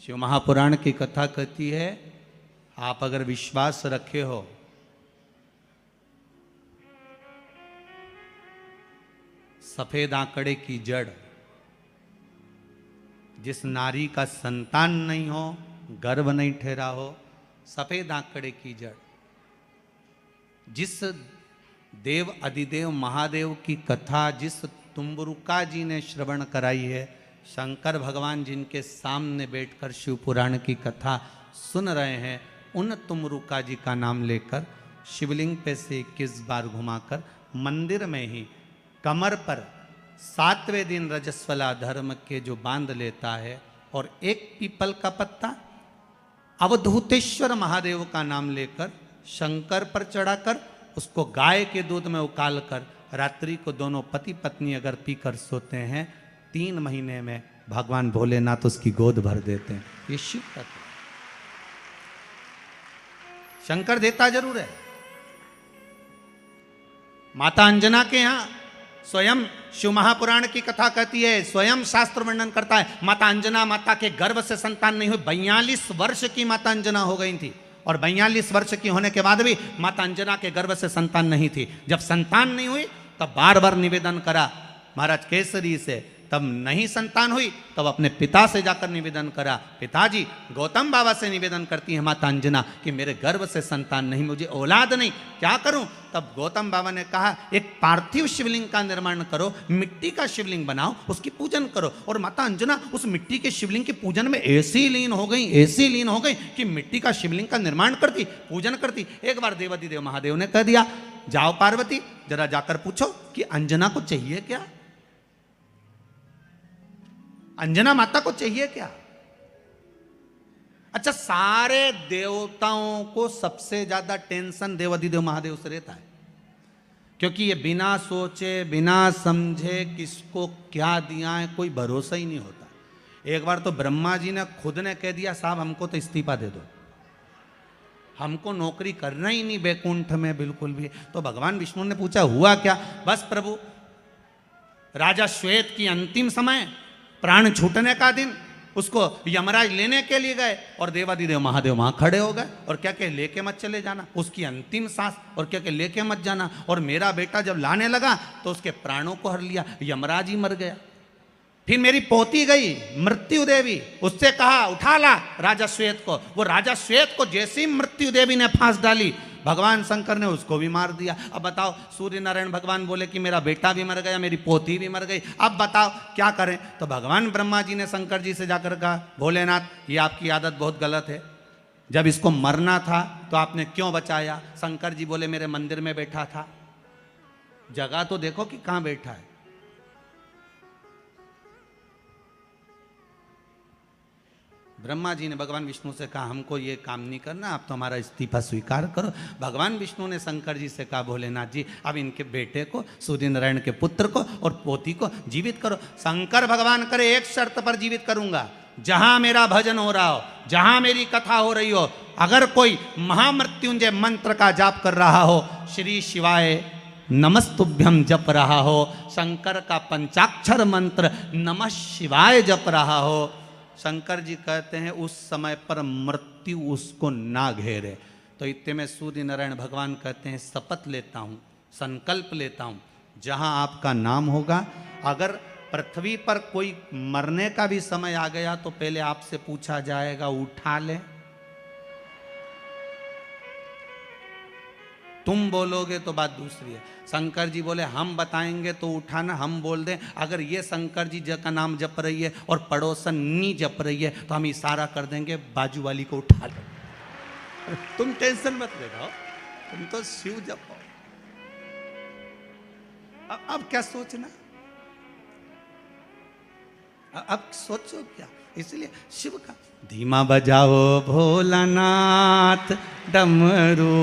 शिव महापुराण की कथा कहती है, आप अगर विश्वास रखे हो सफेद आंकड़े की जड़, जिस नारी का संतान नहीं हो, गर्भ नहीं ठहरा हो, सफेद आंकड़े की जड़, जिस देव अधिदेव महादेव की कथा जिस तुम्बरुका जी ने श्रवण कराई है, शंकर भगवान जिनके सामने बैठकर शिव पुराण की कथा सुन रहे हैं, उन तुमरुका जी का नाम लेकर शिवलिंग पे से 21 बार घुमाकर मंदिर में ही कमर पर 7वें दिन रजस्वला धर्म के जो बांध लेता है और एक पीपल का पत्ता अवधूतेश्वर महादेव का नाम लेकर शंकर पर चढ़ाकर उसको गाय के दूध में उकाल कर रात्रि को दोनों पति पत्नी अगर पीकर सोते हैं, 3 महीने में भगवान भोलेनाथ उसकी गोद भर देते हैं। ये शिव तत्व। शंकर देता जरूर है। माता अंजना के यहां स्वयं शिव महापुराण की कथा कहती है, स्वयं शास्त्र वर्णन करता है, माता अंजना माता के गर्भ से संतान नहीं हुई। 42 वर्ष की माता अंजना हो गई थी और 42 वर्ष की होने के बाद भी माता अंजना के गर्भ से संतान नहीं थी। जब संतान नहीं हुई तब बार बार निवेदन करा महाराज केसरी से, तब नहीं संतान हुई तब अपने पिता से जाकर निवेदन करा। पिताजी गौतम बाबा से निवेदन करती है माता अंजना कि मेरे गर्भ से संतान नहीं, मुझे औलाद नहीं, क्या करूं? तब गौतम बाबा ने कहा एक पार्थिव शिवलिंग का निर्माण करो, मिट्टी का शिवलिंग बनाओ, उसकी पूजन करो। और माता अंजना उस मिट्टी के शिवलिंग के पूजन में ऐसी लीन हो गई कि मिट्टी का शिवलिंग का निर्माण करती, पूजन करती। एक बार देवाधिदेव महादेव ने कह दिया, जाओ पार्वती जरा जाकर पूछो कि अंजना को चाहिए क्या, अंजना माता को चाहिए क्या। अच्छा, सारे देवताओं को सबसे ज्यादा टेंशन देवाधिदेव महादेव से रहता है, क्योंकि ये बिना सोचे बिना समझे किसको क्या दिया है कोई भरोसा ही नहीं होता। एक बार तो ब्रह्मा जी ने खुद ने कह दिया, साहब हमको तो इस्तीफा दे दो, हमको नौकरी करना ही नहीं बैकुंठ में बिल्कुल भी। तो भगवान विष्णु ने पूछा हुआ क्या? बस प्रभु, राजा श्वेत की अंतिम समय, प्राण छूटने का दिन, उसको यमराज लेने के लिए गए और देवाधिदेव महादेव वहां खड़े हो गए और क्या के लेके मत चले जाना, उसकी अंतिम सांस, और क्या के लेके मत जाना। और मेरा बेटा जब लाने लगा तो उसके प्राणों को हर लिया, यमराज ही मर गया। फिर मेरी पोती गई मृत्यु देवी, उससे कहा उठा ला राजा श्वेत को। वो राजा श्वेत को जैसी मृत्यु देवी ने फांस डाली, भगवान शंकर ने उसको भी मार दिया। अब बताओ, सूर्य नारायण भगवान बोले कि मेरा बेटा भी मर गया, मेरी पोती भी मर गई, अब बताओ क्या करें? तो भगवान ब्रह्मा जी ने शंकर जी से जाकर कहा, भोलेनाथ ये आपकी आदत बहुत गलत है, जब इसको मरना था तो आपने क्यों बचाया? शंकर जी बोले मेरे मंदिर में बैठा था, जगह तो देखो कि कहां बैठा है। ब्रह्मा जी ने भगवान विष्णु से कहा हमको ये काम नहीं करना, आप तो हमारा इस्तीफा स्वीकार करो। भगवान विष्णु ने शंकर जी से कहा भोलेनाथ जी अब इनके बेटे को, सूर्य नारायण के पुत्र को और पोती को जीवित करो। शंकर भगवान करे एक शर्त पर जीवित करूंगा, जहां मेरा भजन हो रहा हो, जहां मेरी कथा हो रही हो, अगर कोई महामृत्युंजय मंत्र का जाप कर रहा हो, श्री शिवाय नमस्तुभ्यम जप रहा हो, शंकर का पंचाक्षर मंत्र नमः शिवाय जप रहा हो, शंकर जी कहते हैं उस समय पर मृत्यु उसको ना घेरे। तो इतने में सूर्य नारायण भगवान कहते हैं शपथ लेता हूँ, संकल्प लेता हूँ, जहाँ आपका नाम होगा, अगर पृथ्वी पर कोई मरने का भी समय आ गया तो पहले आपसे पूछा जाएगा उठा ले, तुम बोलोगे तो बात दूसरी है। शंकर जी बोले हम बताएंगे तो उठाना, हम बोल दें अगर ये शंकर जी का नाम जप रही है और पड़ोसन नी जप रही है तो हम इशारा कर देंगे बाजू वाली को उठा लो। तुम टेंशन मत लेना, तुम तो शिव जपो। अब क्या सोचना, अब सोचो क्या? इसलिए शिव का धीमा बजाओ भोलानाथ डमरू